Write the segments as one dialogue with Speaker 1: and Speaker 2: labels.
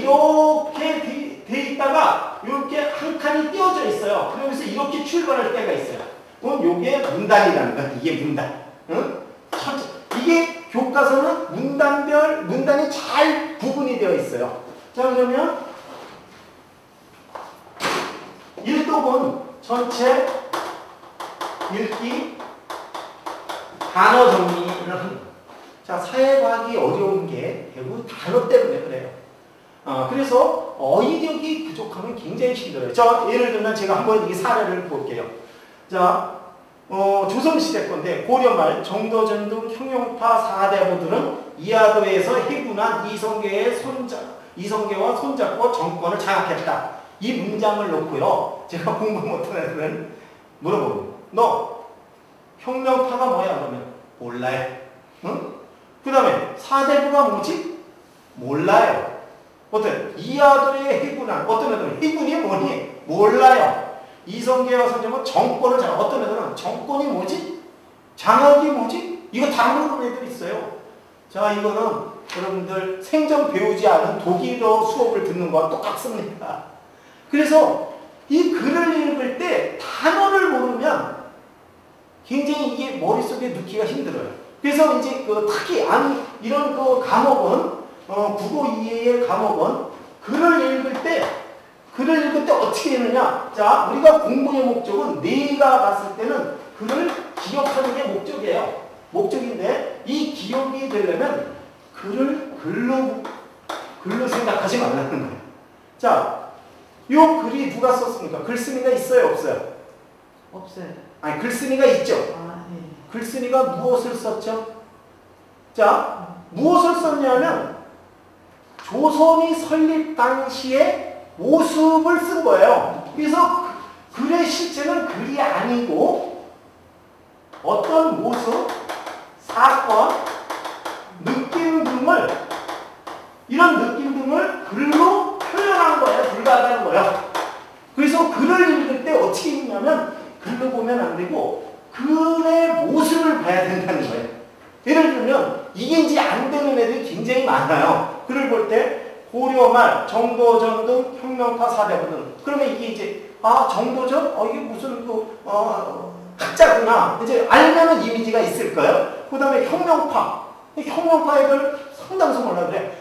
Speaker 1: 이렇게 돼 있다가 이렇게 한 칸이 띄어져 있어요. 그러면서 이렇게 출발할 때가 있어요. 그럼 요게 문단이라는 거야. 이게 문단. 응? 이게 교과서는 문단이 잘 구분이 되어 있어요. 자, 그러면 1독은 전체 읽기 단어 정리를 하는 거예요. 자, 사회과학이 어려운 게 대부분 단어 때문에 그래요. 그래서 어휘력이 부족하면 굉장히 힘들어요. 자, 예를 들면 제가 한번 이 사례를 볼게요. 자, 조선시대 건데 고려말 정도전 등 형용파 사대부들은 이하도에서 해군한 이성계와 손잡고 정권을 장악했다. 이 문장을 놓고요. 제가 공부 못하는 애들은 물어보고 너 혁명파가 뭐야? 그러면 몰라요. 응? 그 다음에 사대부가 뭐지? 몰라요. 어떤 이하도의 해군한 어떤 애들은 해군이 뭐니? 몰라요. 이성계와 손잡고 정권을 장악. 어떤 애들은 정권이 뭐지? 장악이 뭐지? 이거 다 모르는 애들이 있어요. 자, 이거는 여러분들 생전 배우지 않은 독일어 수업을 듣는 거와 똑같습니다. 그래서 이 글을 읽을 때 단어를 모르면 굉장히 이게 머릿속에 넣기가 힘들어요. 그래서 이제 특히 이런 과목은 국어 이해의 과목은 글을 읽을 때 어떻게 했느냐? 자, 우리가 공부의 목적은 내가 봤을 때는 글을 기억하는 게 목적이에요. 목적인데 이 기억이 되려면 글을 글로 생각하지 말라는 거예요. 자, 요 글이 누가 썼습니까? 글쓴이가 있어요, 없어요?
Speaker 2: 없어요.
Speaker 1: 아니, 글쓴이가 있죠.
Speaker 2: 네.
Speaker 1: 글쓴이가 무엇을 썼죠? 자, 무엇을 썼냐면 조선이 설립 당시에 모습을 쓴 거예요. 그래서 글의 실체는 글이 아니고 어떤 모습, 사건, 느낌 등을 이런 느낌 등을 글로 표현한 거예요. 불가하다는 거예요. 그래서 글을 읽을 때 어떻게 읽냐면 글로 보면 안 되고 글의 모습을 봐야 된다는 거예요. 예를 들면 이게 이제 안 되는 애들이 굉장히 많아요. 글을 볼 때 고려말, 정도전 등 혁명파 사대부 등. 그러면 이게 이제 정도전? 이게 무슨 학자구나. 이제 알면은 이미지가 있을 거예요. 그 다음에 혁명파. 혁명파 애들 상당수 몰라 그래.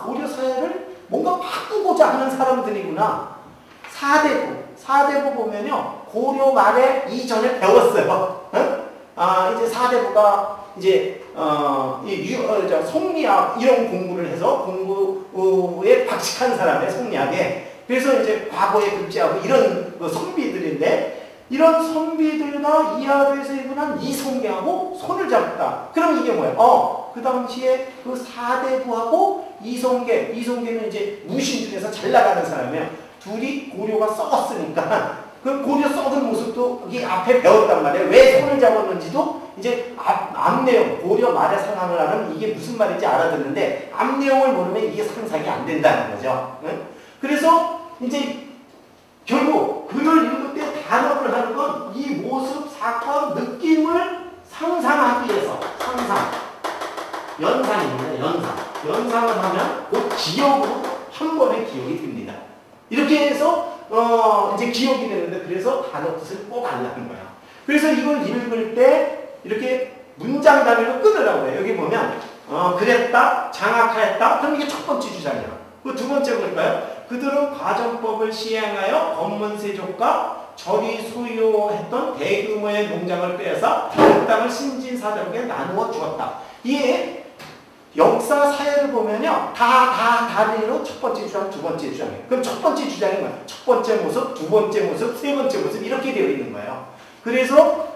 Speaker 1: 고려 사회를 뭔가 바꾸고자 하는 사람들이구나. 사대부 보면요. 고려 말에 이전에 배웠어요. 이제 사대부가 이제 성리학 이런 공부를 해서 공부에 박식한 사람의 성리학에. 그래서 이제 과거에 급제하고 이런 선비들인데 이런 선비들과 이하도에서 일어난 이성계하고 손을 잡다. 그럼 이게 뭐예요? 그 당시에 그 사대부하고 이성계는 이제 무신 중에서 잘 나가는 사람이에요. 둘이 고려가 썩었으니까 그 고려 썩은 모습도 여기 앞에 배웠단 말이에요. 왜 손을 잡았는지도 이제 앞 내용, 고려 말의 상황을 알면 이게 무슨 말인지 알아듣는데 앞 내용을 모르면 이게 상상이 안 된다는 거죠. 응? 그래서 이제 결국 글을 읽을 때 단어를 하는 건 이 모습, 사건, 느낌을 상상하기 위해서 연상입니다. 연상을 하면 그 기억으로 한 번에 기억이 됩니다. 이렇게 해서 이제 기억이 되는데 그래서 단어 뜻을 꼭 알라는 거예요. 그래서 이걸 읽을 때 이렇게 문장 단위로 끊으라고 해요. 여기 보면 그랬다, 장악하였다. 그럼 이게 첫 번째 주장이에요. 그 두 번째 볼까요? 그들은 과정법을 시행하여 검문세족과 절이 소유했던 대규모의 농장을 빼앗아 그 땅을 신진사대에게 나누어 주었다. 이게 역사 사회를 보면요. 다리로 첫 번째 주장, 두 번째 주장이에요. 그럼 첫 번째 주장이 뭐예요? 첫 번째 모습, 두 번째 모습, 세 번째 모습 이렇게 되어 있는 거예요. 그래서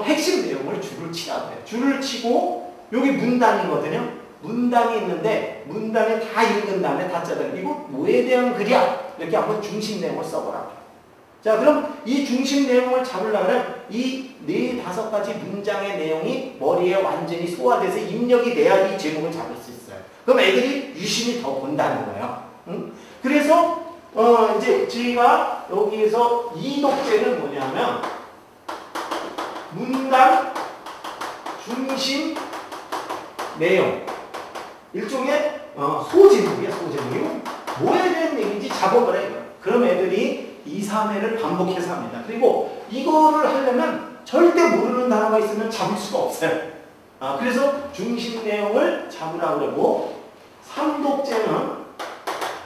Speaker 1: 핵심 내용을 줄을 치라고 해요. 줄을 치고 여기 문단이거든요. 문단이 있는데 문단에 다 읽은 다음에 다짜들 이거 뭐에 대한 글이야? 이렇게 한번 중심 내용을 써보라고. 자, 그럼 이 중심 내용을 잡으려면 이 4-5가지 문장의 내용이 머리에 완전히 소화돼서 입력이 돼야 이 제목을 잡을 수 있어요. 그럼 애들이 유심히 더 본다는 거예요. 응? 그래서 이제 저희가 여기에서 이 독재는 뭐냐면 문단 중심 내용 일종의 소제목이야. 소제목이 뭐에 그럼 애들이 2, 3회를 반복해서 합니다. 그리고 이거를 하려면 절대 모르는 단어가 있으면 잡을 수가 없어요. 그래서 중심 내용을 잡으라고 그러고, 삼독제는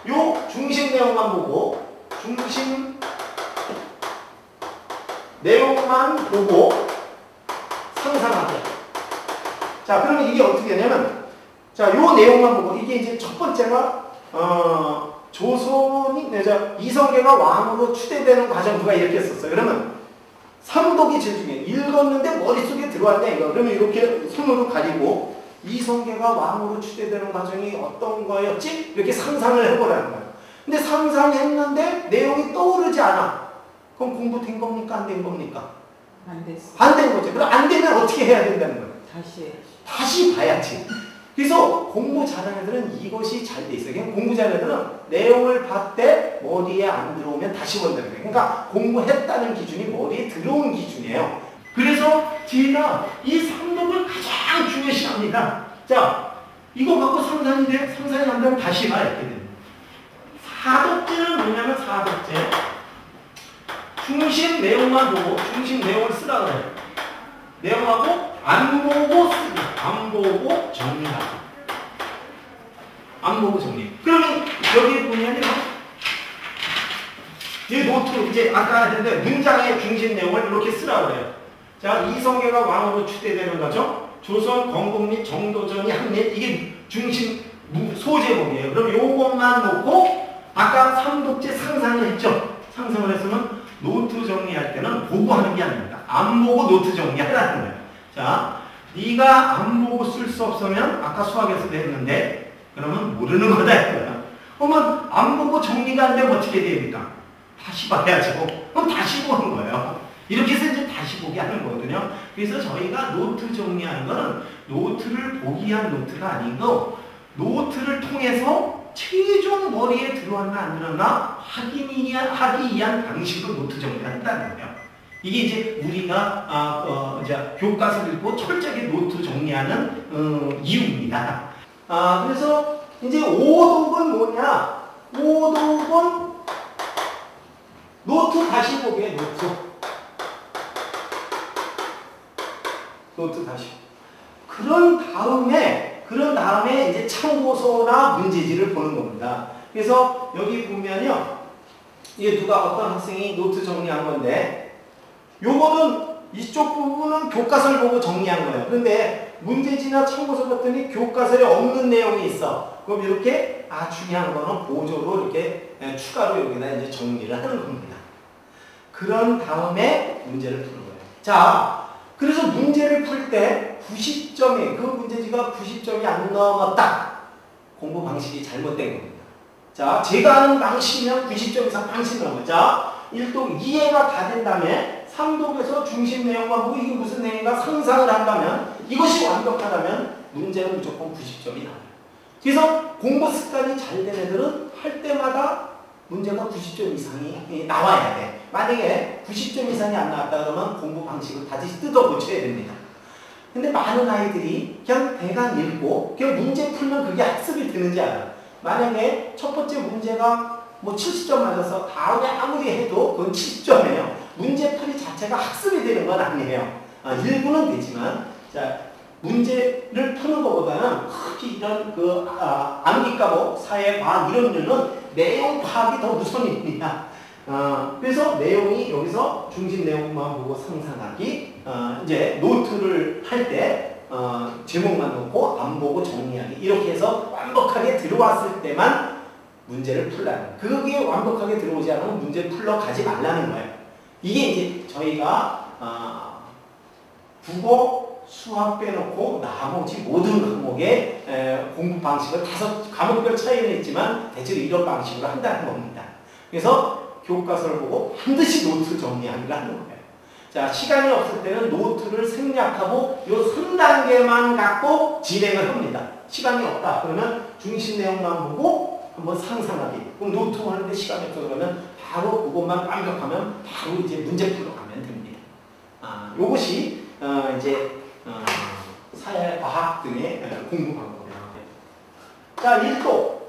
Speaker 1: 요 중심 내용만 보고, 중심 내용만 보고 상상하세요. 자, 그러면 이게 어떻게 되냐면, 자, 요 내용만 보고, 이게 이제 첫 번째가, 조선이, 이성계가 왕으로 추대되는 과정, 누가 이렇게 썼어요. 그러면, 삼독이 제일 중요해. 읽었는데 머릿속에 들어왔냐, 이거. 그러면 이렇게 손으로 가리고, 이성계가 왕으로 추대되는 과정이 어떤 거였지? 이렇게 상상을 해보라는 거예요. 근데 상상했는데 내용이 떠오르지 않아. 그럼 공부된 겁니까? 안 된 겁니까?
Speaker 2: 안 됐어.
Speaker 1: 안 된 거죠. 그럼 안 되면 어떻게 해야 된다는 거예요?
Speaker 2: 다시
Speaker 1: 봐야지. 그래서 공부 잘하는 애들은 이것이 잘 돼 있어요. 그냥 공부 잘하는 애들은 내용을 봤대 머리에 안 들어오면 다시 본다는 거예요. 그러니까 공부했다는 기준이 머리에 들어온 기준이에요. 그래서 제가 이 삼독을 가장 중요시합니다. 자, 이거 갖고 상상이 안 되면 다시 봐. 이렇게 됩니다. 사독제는 뭐냐면 사독제. 중심 내용만 보고 중심 내용을 쓰라 그래요. 내용하고 안 보고 쓰기. 안 보고 정리하기. 안 보고 정리. 그러면 여기 보면요. 이 노트 이제 아까 했는데 문장의 중심 내용을 이렇게 쓰라 그래요. 자, 이성계가 왕으로 추대되는 거죠. 조선 건국 및 정도전이 한일 이게 중심 소제목이에요. 그럼 요것만 놓고 아까 삼독제 상상을 했죠. 상상을 했으면 노트 정리할 때는 보고 하는 게 아닙니다. 안 보고 노트 정리하라는 거예요. 자, 네가 안 보고 쓸 수 없으면 아까 수학에서도 했는데 그러면 모르는 거다 이거야. 그러면 안 보고 정리가 안 되면 어떻게 됩니까? 다시 봐야죠. 그럼 다시 보는 거예요. 이렇게 해서 이제 다시 보기 하는 거거든요. 그래서 저희가 노트 정리하는 거는 노트를 보기 위한 노트가 아니고 노트를 통해서 최종 머리에 들어왔나 안 들어왔나 하기 위한 방식으로 노트 정리를 한다는 거예요. 이게 이제 우리가 이제 교과서를 읽고 철저하게 노트 정리하는 이유입니다. 그래서 이제 오독은 뭐냐? 오독은 노트 다시 보게 노트 다시. 그런 다음에 이제 참고서나 문제지를 보는 겁니다. 그래서 여기 보면요. 이게 어떤 학생이 노트 정리한 건데, 요거는 이쪽 부분은 교과서를 보고 정리한 거예요. 그런데 문제지나 참고서 봤더니 교과서에 없는 내용이 있어. 그럼 이렇게 중요한 거는 보조로 이렇게 추가로 여기다 이제 정리를 하는 겁니다. 그런 다음에 문제를 푸는 거예요. 자, 그래서 문제를 풀 때 90점이, 그 문제지가 90점이 안 넘었다. 공부 방식이 잘못된 겁니다. 자, 제가 하는 방식이면 90점 이상 방식 넘어요. 자, 1독 이해가 다 된 다음에 3독에서 중심 내용만 보고 이게 무슨 내용인가 상상을 한다면, 이것이 완벽하다면 문제는 무조건 90점이 나와요. 그래서 공부 습관이 잘 된 애들은 할 때마다 문제가 90점 이상이 나와야 돼. 만약에 90점 이상이 안 나왔다 그러면 공부 방식을 다시 뜯어 고쳐야 됩니다. 근데 많은 아이들이 그냥 대강 읽고 그냥 문제 풀면 그게 학습이 되는지 알아요. 만약에 첫 번째 문제가 뭐 70점 맞아서 다음에 아무리 해도 그건 70점이에요. 문제풀이 자체가 학습이 되는 건 아니에요. 일부는 되지만, 자, 문제를 푸는 것보다는 특히 이런 암기 과목, 사회, 과학 이런 류는 내용 파악이 더 우선입니다. 그래서 내용이 여기서 중심 내용만 보고 상상하기, 이제 노트를 할 때 제목만 놓고 안 보고 정리하기, 이렇게 해서 완벽하게 들어왔을 때만 문제를 풀라는 거예요. 그게 완벽하게 들어오지 않으면 문제 풀러 가지 말라는 거예요. 이게 이제 저희가 국어, 수학 빼놓고 나머지 모든 과목의 공부 방식을 5과목별 차이는 있지만 대체로 이런 방식으로 한다는 겁니다. 그래서 교과서를 보고 반드시 노트 정리하기를 하는 거예요. 자, 시간이 없을 때는 노트를 생략하고 요 3단계만 갖고 진행을 합니다. 시간이 없다 그러면 중심 내용만 보고 한번 상상하기. 그럼 노트 하는데 시간이 없어 그러면 바로 그것만 완벽하면 바로 이제 문제 풀러 가면 됩니다. 요것이 이제 사회, 과학 등의 공부 방법입니다. 자, 1도.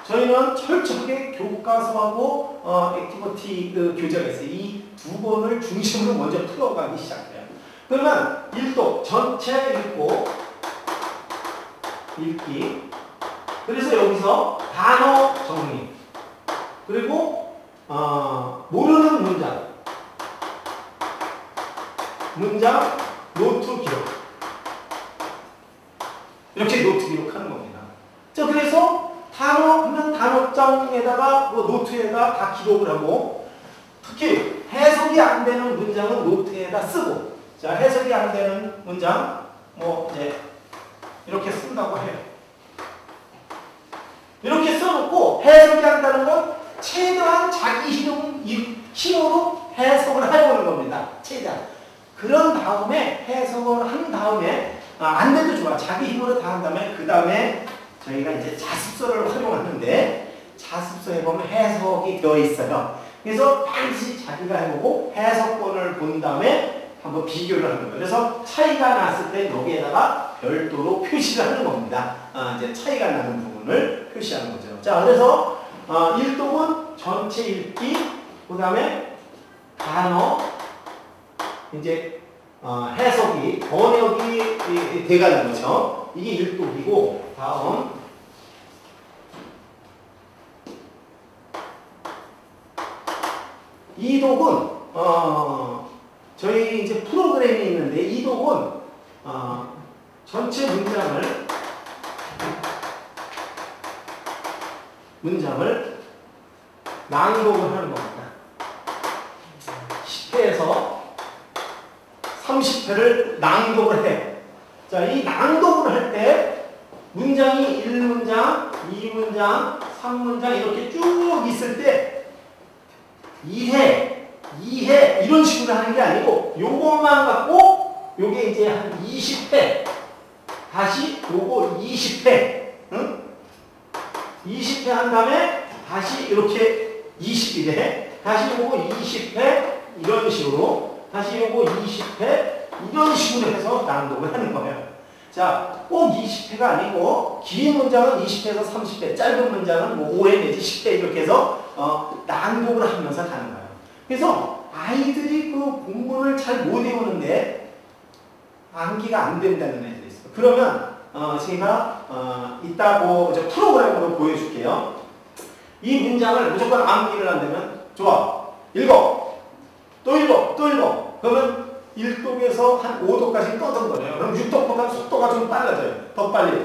Speaker 1: 저희는 철저하게 교과서하고 액티비티 교재가 있어요. 이 두 권을 중심으로 먼저 풀어가기 시작해요. 그러면 1독 전체 읽기. 그래서 여기서 단어 정리. 그리고 모르는 문장 노트 기록. 이렇게 노트 기록하는 겁니다. 자, 그래서 단어 하면 단어장에다가 노트에다 다 기록을 하고, 특히 해석이 안 되는 문장은 노트에다 쓰고, 자, 해석이 안 되는 문장 이제 이렇게 쓴다고 해요. 이렇게 써놓고 해석이 한다는 건 최대한 자기 힘으로 해석을 해보는 겁니다. 최대한. 그런 다음에 해석을 한 다음에 안 돼도 좋아. 자기 힘으로 다 한 다음에 그 다음에 저희가 이제 자습서를 활용하는데 자습서에 보면 해석이 되어 있어요. 그래서 반드시 자기가 해보고 해석본을 본 다음에 한번 비교를 하는 거예요. 그래서 차이가 났을 때 여기에다가 별도로 표시를 하는 겁니다. 이제 차이가 나는 부분을 표시하는 거죠. 자, 그래서 1독은 전체 읽기, 그 다음에 단어, 이제 해석이, 번역이 돼가는 거죠. 이게 1독이고, 다음 2독은 저희 이제 프로그램이 있는데 2독은 전체 문장을 낭독을 하는 겁니다. 10회에서 30회를 낭독을 해요. 자, 이 낭독을 할 때 문장이 1문장, 2문장, 3문장 이렇게 쭉 있을 때 2회 이런 식으로 하는 게 아니고 요것만 갖고 요게 이제 한 20회 다시 요거 20회 응? 20회 한 다음에 다시 이렇게 20일에 다시 요거 20회 이런 식으로 다시 요거 20회 이런 식으로 해서 낭독을 하는 거예요. 자, 꼭 20회가 아니고 긴 문장은 20회에서 30회, 짧은 문장은 뭐 5회 내지 10회 이렇게 해서 낭독을 하면서 가는 거예요. 그래서 아이들이 그 본문을 잘 못 외우는데 암기가 안 된다는 애들이 있어요. 그러면 제가 이따 저 프로그램으로 보여줄게요. 이 문장을 무조건 암기를 한다면 좋아. 읽어. 또 읽어. 또 읽어. 그러면 1독에서 한 5독까지 떠든거려요. 그럼 6독보다 속도가 좀 빨라져요. 더 빨리.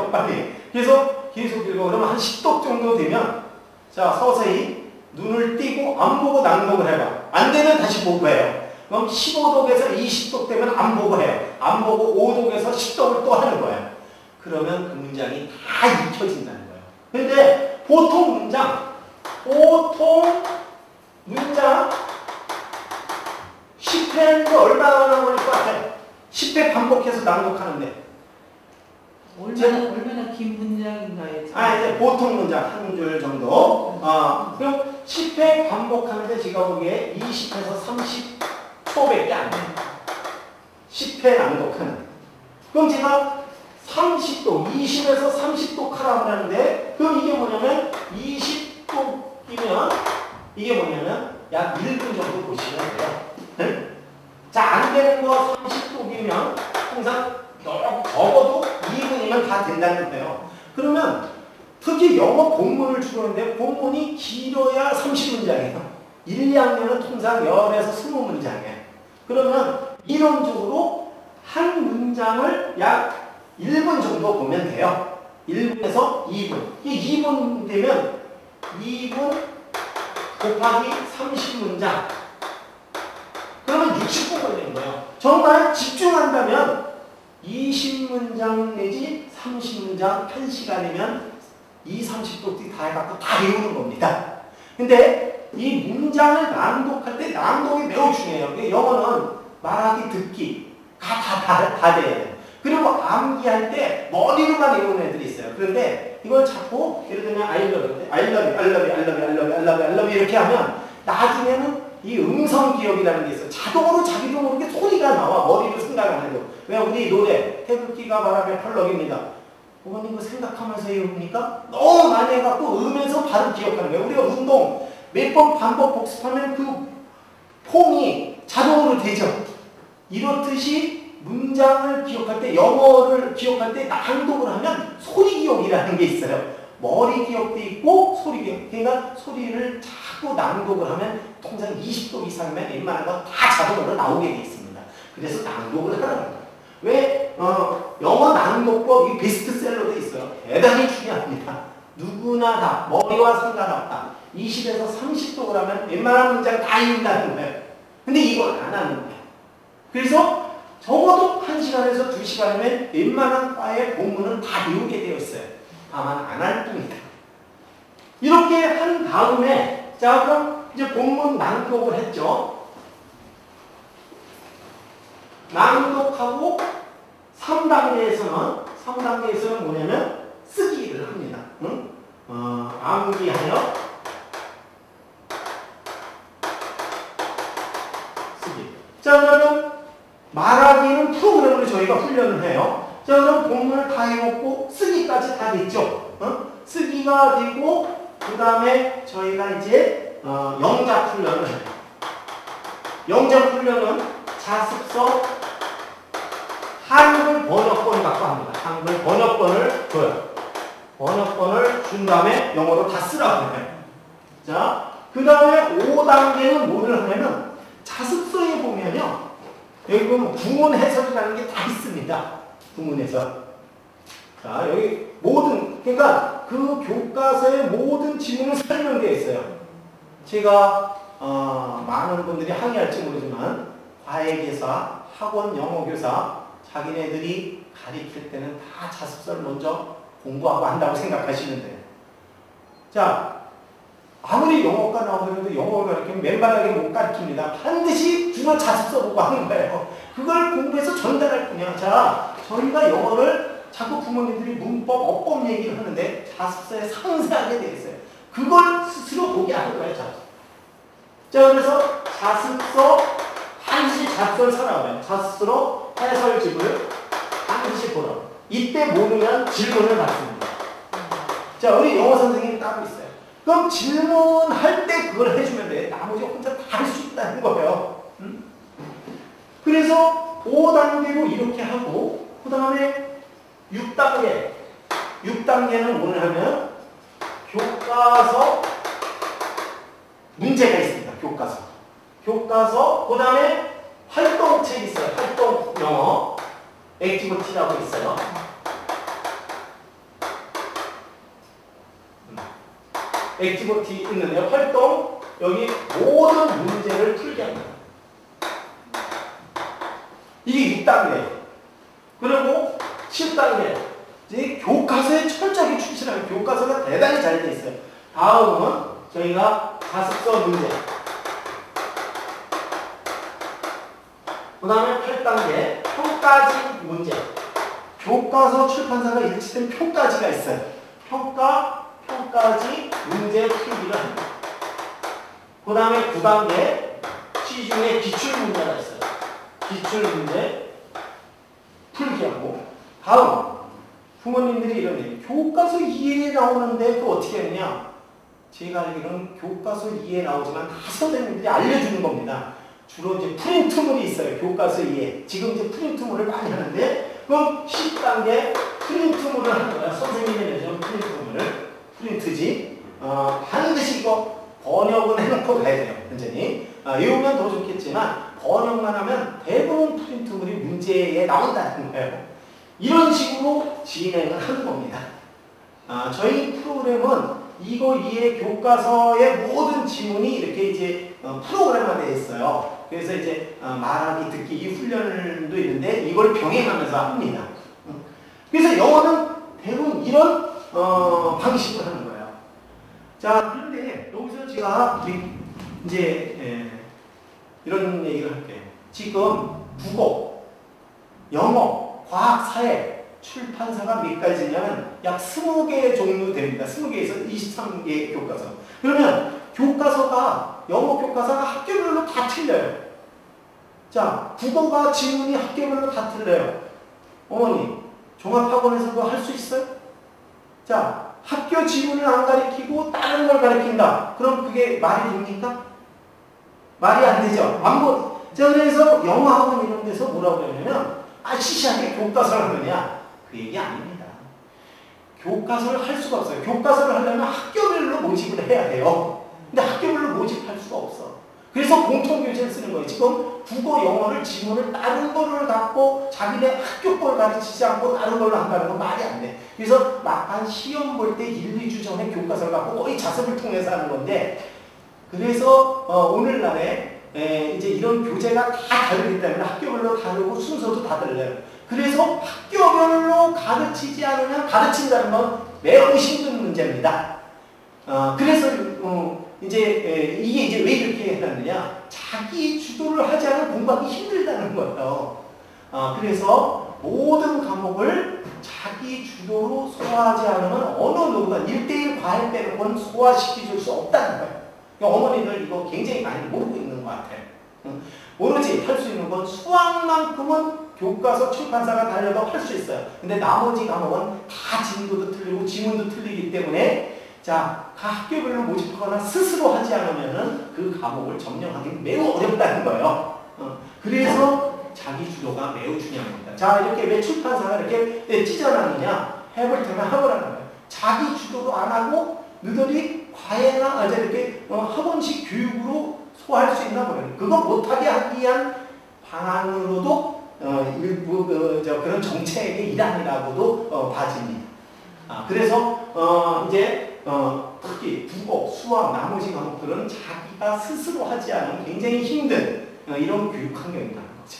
Speaker 1: 그래서 계속 읽어. 그러면 한 10독 정도 되면 자, 서서히 눈을 띄고 안 보고 낭독을 해봐. 안 되면 다시 보고 해요. 그럼 15독에서 20독 되면 안 보고 해요. 안 보고 5독에서 10독을 또 하는 거예요. 그러면 그 문장이 다 익혀진다는 거예요. 근데 보통 문장 10회인데 얼마나 걸릴 것 같아요? 10회 반복해서 낭독하는데.
Speaker 2: 얼마나 긴 문장인가요?
Speaker 1: 이제 보통 문장 한 줄 정도. 그럼 10회 반복하는데 제가 보기에 20에서 30초밖에 안 돼요. 10회 낭독하는. 그럼 제가 30독, 20에서 30독 하라고 하는데, 그럼 이게 뭐냐면 20독이면 이게 뭐냐면 약 1분 정도 보시면 돼요. 네? 자, 안 되는 거 30독이면 항상 적어도 2분이면 다 된다는 거예요. 그러면 특히 영어 본문을 주는데 본문이 길어야 30문장이에요. 1, 2학년은 통상 10에서 20문장이에요. 그러면 이론적으로 한 문장을 약 1분 정도 보면 돼요. 1분에서 2분. 이게 2분 되면 2분 곱하기 30문장. 그러면 60분 걸리는 거예요. 정말 집중한다면 20문장 내지 30문장 1시간이면 30독씩 다 해갖고 다 외우는 겁니다. 근데 이 문장을 낭독할 때 낭독이 매우 중요해요. 영어는 말하기, 듣기 다 돼야 돼요. 그리고 암기할 때 머리로만 외우는 애들이 있어요. 그런데 이걸 자꾸 예를 들면 I love you 이렇게 하면 나중에는 이 음성 기억이라는 게 있어요. 자동으로 자기도 모르게 소리가 나와. 머리로 생각을 안 해도. 왜 우리 노래 태극기가 바람의 펄럭입니다. 어머니 이거 생각하면서 해봅니까? 너무 많이 해갖고 으면서 바로 기억하는 거예요. 우리가 운동 몇 번 반복 복습하면 그 폼이 자동으로 되죠. 이렇듯이 문장을 기억할 때, 영어를 기억할 때 낭독을 하면 소리 기억이라는 게 있어요. 머리 기억도 있고 소리 기억. 그러니까 소리를 자꾸 낭독을 하면 통상 20도 이상이면 웬만한 건 다 자동으로 나오게 돼 있습니다. 그래서 낭독을 하는 거예요. 왜 영어 낭독법 이 베스트셀러도 있어요. 대단히 중요합니다. 누구나 다 머리와 상관없다. 20에서 30독을 하면 웬만한 문장 다 읽는다는 거예요. 근데 이걸 안 하는 거예요. 그래서 적어도 1시간에서 2시간이면 웬만한 과의 본문은 다 외우게 되어 있어요. 다만 안 할 뿐이다. 이렇게 한 다음에 자 그럼 이제 본문 낭독을 했죠. 낭독하고 3단계에서는 뭐냐면 쓰기를 합니다. 응? 암기하여 쓰기. 자 그러면 말하기는 프로그램으로 저희가 훈련을 해요. 자 그럼 본문을 다 해먹고 쓰기까지 다 됐죠. 쓰기가 되고 그 다음에 저희가 이제 영작 훈련을 해요. 영작 훈련은 자습서 한글 번역본 갖고 합니다. 한글 번역본을 줘요. 번역본을 준 다음에 영어로 다 쓰라고 해요. 자, 그 다음에 5단계는 뭐를 하냐면 자습서에 보면요. 여기 보면 구문 해설이라는 게 다 있습니다. 구문 해설. 자, 여기 모든, 그러니까 그 교과서의 모든 지문은 설명되어 있어요. 제가 많은 분들이 항의할지 모르지만 과외교사, 학원 영어교사 자기네들이 가르칠 때는 다 자습서를 먼저 공부하고 한다고 생각하시면 돼요. 자, 아무리 영어과 나오더라도 영어를 가르치면 맨바닥에 못 가르칩니다. 반드시 주로 자습서 보고 하는 거예요. 그걸 공부해서 전달할 뿐이야. 자, 저희가 영어를 자꾸 부모님들이 문법, 어법 얘기를 하는데 자습서에 상세하게 되어 있어요. 그걸 스스로 보게 하는 거예요. 자, 그래서 자습서 반드시 자습서를 사라고요. 자습서로 해설집을 반드시 보라. 이때 모르면 질문을 받습니다. 자, 우리 영어 선생님이 따로 있어요. 그럼 질문할 때 그걸 해주면 돼. 나머지 혼자 다 할 수 있다는 거예요. 그래서 5단계로 이렇게 하고 그 다음에 6단계. 6단계는 뭐를 하면 교과서 문제가 있습니다. 교과서 그 다음에 활동책 있어요. 활동 영어 액티비티라고 있어요. 액티비티 있는데요. 활동 여기 모든 문제를 풀게 합니다. 이게 6단계. 그리고 7단계. 이제 교과서에 철저하게 충실하는 교과서가 대단히 잘 돼 있어요. 다음은 저희가 자습서 문제. 그 다음에 8단계 평가지 문제. 교과서 출판사가 일치된 평가지가 있어요. 평가지 문제 풀기를 합니다. 그 다음에 9단계 시중에 기출문제가 있어요. 기출문제 풀기하고 다음 부모님들이 이러네. 교과서 2에 나오는데 또 어떻게 했냐. 제가 알기로는 교과서 2에 나오지만 다 선생님들이 알려주는 겁니다. 주로 이제 프린트물이 있어요. 교과서 2에. 지금 이제 프린트물을 많이 하는데 그럼 10단계 프린트물을 하는 거야. 선생님이 내준 프린트물을. 프린트지. 반드시 이거 번역은 해놓고 가야 돼요. 완전히. 외우면 더 좋겠지만 번역만 하면 대부분 프린트물이 문제에 나온다는 거예요. 이런 식으로 진행을 하는 겁니다. 저희 프로그램은 이거 이해 교과서의 모든 지문이 이렇게 이제 프로그램화되어 있어요. 그래서 이제 말하기, 듣기 이 훈련도 있는데 이걸 병행하면서 합니다. 그래서 영어는 대부분 이런 방식으로 하는 거예요. 자, 그런데 여기서 제가 이제 이런 얘기를 할게요. 지금 국어, 영어, 과학, 사회, 출판사가 몇 가지냐면 약 20개 종류 됩니다. 20개에서 23개 교과서. 그러면 교과서가, 영어 교과서가 학교별로 다 틀려요. 자, 국어가 지문이 학교별로 다 틀려요. 어머니, 종합학원에서 그거 할 수 있어요? 자, 학교 지문을 안 가르치고 다른 걸 가르친다. 그럼 그게 말이 됩니까? 말이 안 되죠. 자, 그래서 영어학원 이런 데서 뭐라고 그러냐면, 시시하게 교과서를 하느냐? 그 얘기 아닙니다. 교과서를 할 수가 없어요. 교과서를 하려면 학교별로 모집을 해야 돼요. 근데 학교별로 모집할 수가 없어. 그래서 공통교재를 쓰는 거예요. 지금 국어, 영어를 지문을 다른 거를 갖고 자기네 학교 걸 가르치지 않고 다른 걸로 한다는 건 말이 안 돼. 그래서 막한 시험 볼 때 1, 2주 전에 교과서를 갖고 거의 자습을 통해서 하는 건데, 그래서 오늘날에 이제 이런 교재가 다 다르기 때문에 학교별로 다르고 순서도 다 달라요. 그래서 학교별로 가르치지 않으면 가르친다는 건 매우 힘든 문제입니다. 그래서 이제 이게 왜 이렇게 해놨느냐? 자기 주도를 하지 않으면 공부하기 힘들다는 거예요. 그래서 모든 과목을 자기 주도로 소화하지 않으면 어느 누구가 1대1 과외 빼놓고는 소화시켜줄 수 없다는 거예요. 그러니까 어머니들 이거 굉장히 많이 모르고 있는 것 같아요. 오로지 할 수 있는 건 수학만큼은 교과서 출판사가 달려도 할 수 있어요. 근데 나머지 과목은 다 진도도 틀리고 지문도 틀리기 때문에 자, 각 학교별로 모집하거나 스스로 하지 않으면은 그 과목을 점령하기 매우 어렵다는 거예요. 그래서 자기 주도가 매우 중요한 겁니다. 자, 이렇게 왜 출판사가 이렇게 찢어놨느냐? 해볼 테면 해보라는 거예요. 자기 주도도 안 하고 너희들이 과외나 이렇게 학원식 교육으로 소화할 수 있나 보네요. 그거 못하게 하기 위한 방안으로도 일부 그런 정책의 일환이라고도 봐집니다. 그래서 이제 특히 국어, 수학, 나머지 과목들은 자기가 스스로 하지 않으면 굉장히 힘든 이런 교육 환경이라는 거죠.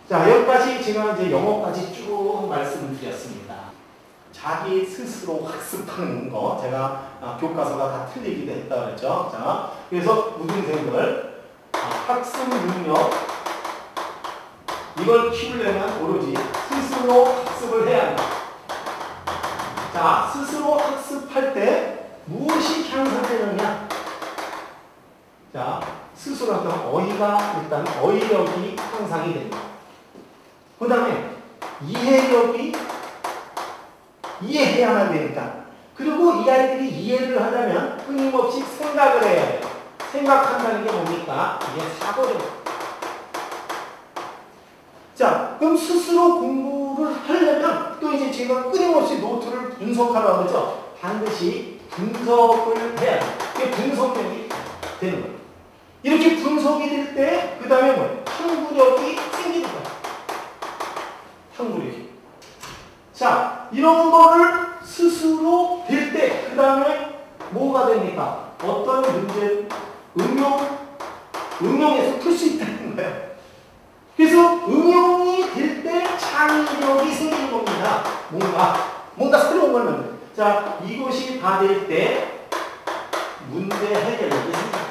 Speaker 1: 자, 여기까지 제가 이제 영어까지 쭉 말씀을 드렸습니다. 자기 스스로 학습하는 거, 제가 교과서가 다 틀리기도 했다 그랬죠. 자, 그래서 우등생들 학습 능력 이걸 키우려면 오로지 스스로 학습을 해야 한다. 자, 스스로 학습할 때 무엇이 향상되느냐? 자, 스스로 하면 어휘가 일단 어휘력이 향상이 됩니다. 그 다음에 이해력이 이해해야만 되니까. 그리고 이 아이들이 이해를 하려면 끊임없이 생각을 해야 돼요. 생각한다는 게 뭡니까? 이게 사고력입니다. 자, 그럼 스스로 공부를 하려면 또 이제 제가 끊임없이 노트를 분석하라고 그러죠. 반드시 분석을 해야 돼요. 그게 분석력이 되는 거예요. 이렇게 분석이 될 때 그 다음에 뭐예요? 탐구력이 생기는 거예요. 탐구력이. 자, 이런 거를 스스로 될 때 그 다음에 뭐가 됩니까? 어떤 문제를 응용해서 풀 수 있다는 거예요. 그래서 응용이 될 때 창의력이 생기는 겁니다. 뭔가 새로운 걸 만들어요. 자, 이것이 다 될 때 문제 해결력이 생깁니다.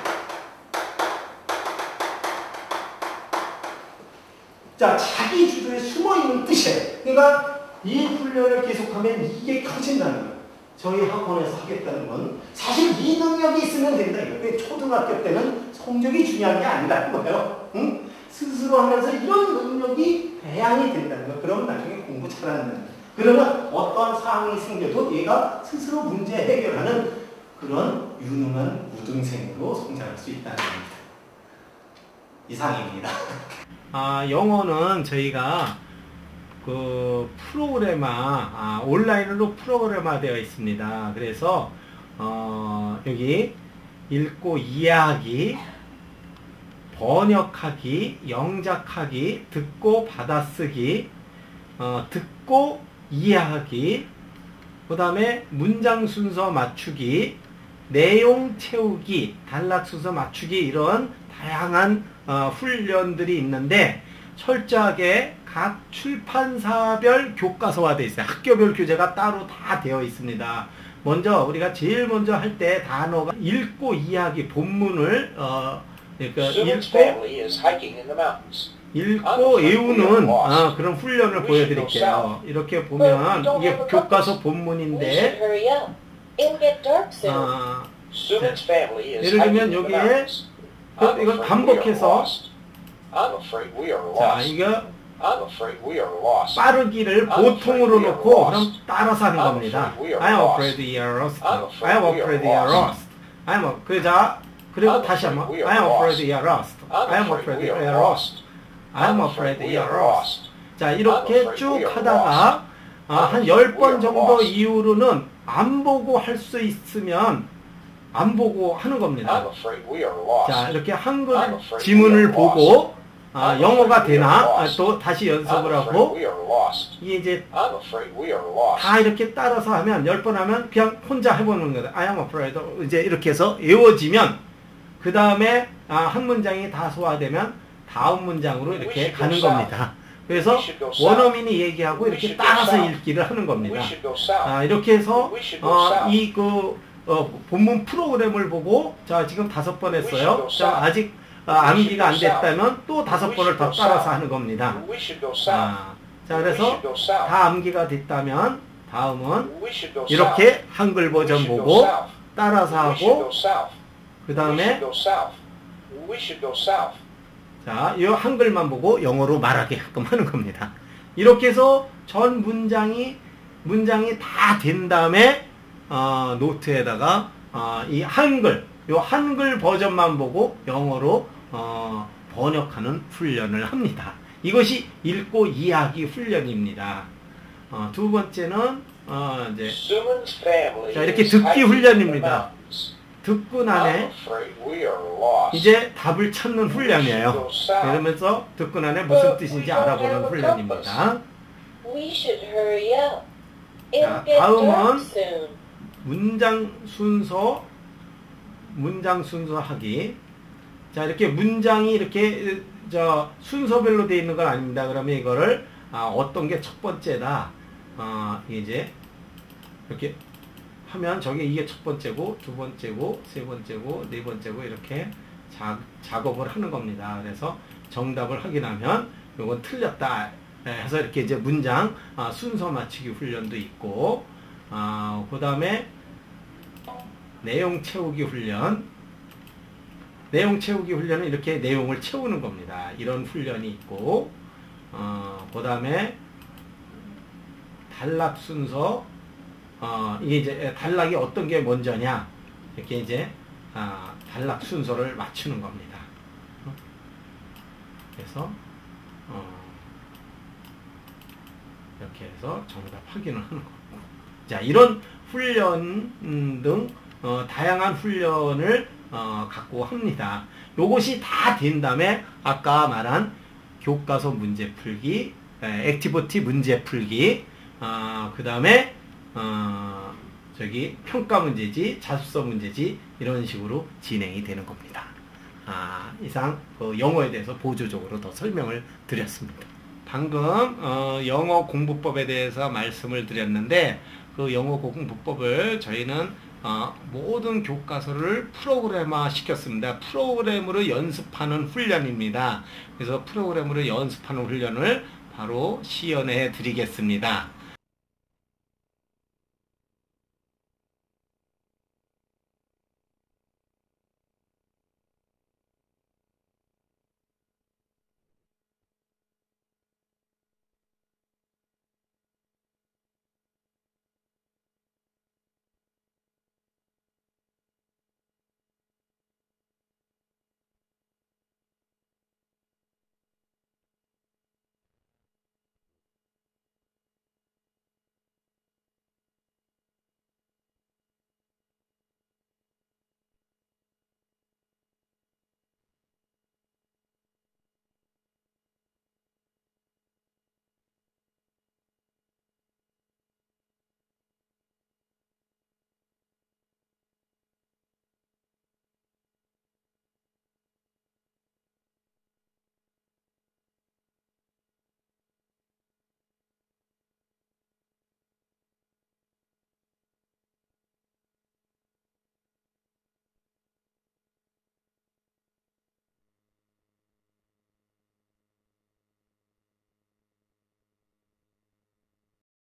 Speaker 1: 자, 자기 주도에 숨어있는 뜻이에요. 그러니까 이 훈련을 계속하면 이게 커진다는 거예요. 저희 학원에서 하겠다는 건 사실 이 능력이 있으면 된다. 이거예요. 초등학교 때는 성적이 중요한 게 아니라는 거예요. 응? 스스로 하면서 이런 능력이 배양이 된다는 거예요. 그러면 나중에 공부 잘하는 거예요. 그러면 어떤 상황이 생겨도 얘가 스스로 문제 해결하는 그런 유능한 우등생으로 성장할 수 있다는 겁니다. 이상입니다. 영어는 저희가 그 프로그래마 온라인으로 프로그래마 되어 있습니다. 그래서 여기 읽고 이해하기, 번역하기, 영작하기, 듣고 받아쓰기, 듣고 이해하기, 그 다음에 문장 순서 맞추기, 내용 채우기, 단락 순서 맞추기, 이런 다양한 훈련들이 있는데 철저하게 각 출판사별 교과서화되어 있어요. 학교별 교재가 따로 다 되어 있습니다. 먼저 우리가 제일 먼저 할 때 단어가 읽고 이해하기, 본문을 읽고 외우는 그런 훈련을 보여드릴게요. 이렇게 보면 이게 교과서 본문인데 예를 들면 여기에 이걸 반복해서 자, 이거
Speaker 3: I'm afraid we are lost.
Speaker 1: 빠르기를 보통으로 놓고 그럼 따라서 하는 겁니다. I'm afraid we are lost. I'm afraid we are lost. 그리고 다시 한번 I'm afraid we are lost. I'm afraid we are lost. I'm afraid we are lost. 자, 이렇게 쭉 하다가 한 10번 정도 이후로는 안 보고 할 수 있으면 안 보고 하는 겁니다. 자, 이렇게 한글 지문을 보고 영어가 되나 또 다시 연습을 하고 이게 이제 다 이렇게 따라서 하면 10번 하면 그냥 혼자 해보는 거다. I am afraid 이제 이렇게 해서 외워지면 그 다음에 한 문장이 다 소화되면 다음 문장으로 이렇게 가는 겁니다. 그래서 원어민이 얘기하고 이렇게 따라서 읽기를 하는 겁니다. 이렇게 해서 본문 프로그램을 보고 자 지금 5번 했어요. 자 아직 암기가 안 됐다면 또 5번을 더 따라서 하는 겁니다. 자 그래서 다 암기가 됐다면 다음은 이렇게 한글 버전 보고 따라서 하고 그 다음에 자, 이 한글만 보고 영어로 말하게끔 하는 겁니다. 이렇게 해서 전 문장이 다 된 다음에 노트에다가 이 한글 버전만 보고 영어로 번역하는 훈련을 합니다. 이것이 읽고 이해하기 훈련입니다. 두 번째는 이제 자, 이렇게 듣기 훈련입니다. 듣고 나네 이제 답을 찾는 훈련이에요. 그러면서 듣고 나네 무슨 뜻인지 알아보는 훈련입니다. 자, 다음은 문장 순서 하기. 자, 이렇게 문장이 이렇게 순서별로 되어 있는 건 아닙니다. 그러면 이거를 어떤 게 첫 번째다. 이제 이렇게 하면 이게 첫 번째고 두 번째고 세 번째고 네 번째고 이렇게 작업을 하는 겁니다. 그래서 정답을 확인하면 이건 틀렸다 해서 이렇게 이제 문장 순서 맞추기 훈련도 있고 그 다음에 내용 채우기 훈련은 이렇게 내용을 채우는 겁니다. 이런 훈련이 있고 그 다음에 단락 순서 이게 이제 단락이 어떤 게 먼저냐 이렇게 이제 단락 순서를 맞추는 겁니다. 그래서 이렇게 해서 정답 확인을 하는 거고. 자, 이런 훈련 등 다양한 훈련을 갖고 합니다. 요것이 다 된 다음에 아까 말한 교과서 문제 풀기, 액티비티 문제 풀기, 그 다음에 평가 문제지, 자습서 문제지 이런 식으로 진행이 되는 겁니다. 이상 영어에 대해서 보조적으로 더 설명을 드렸습니다. 방금 영어 공부법에 대해서 말씀을 드렸는데 그 영어 공부법을 저희는 모든 교과서를 프로그램화 시켰습니다. 프로그램으로 연습하는 훈련입니다. 그래서 프로그램으로 연습하는 훈련을 바로 시연해 드리겠습니다.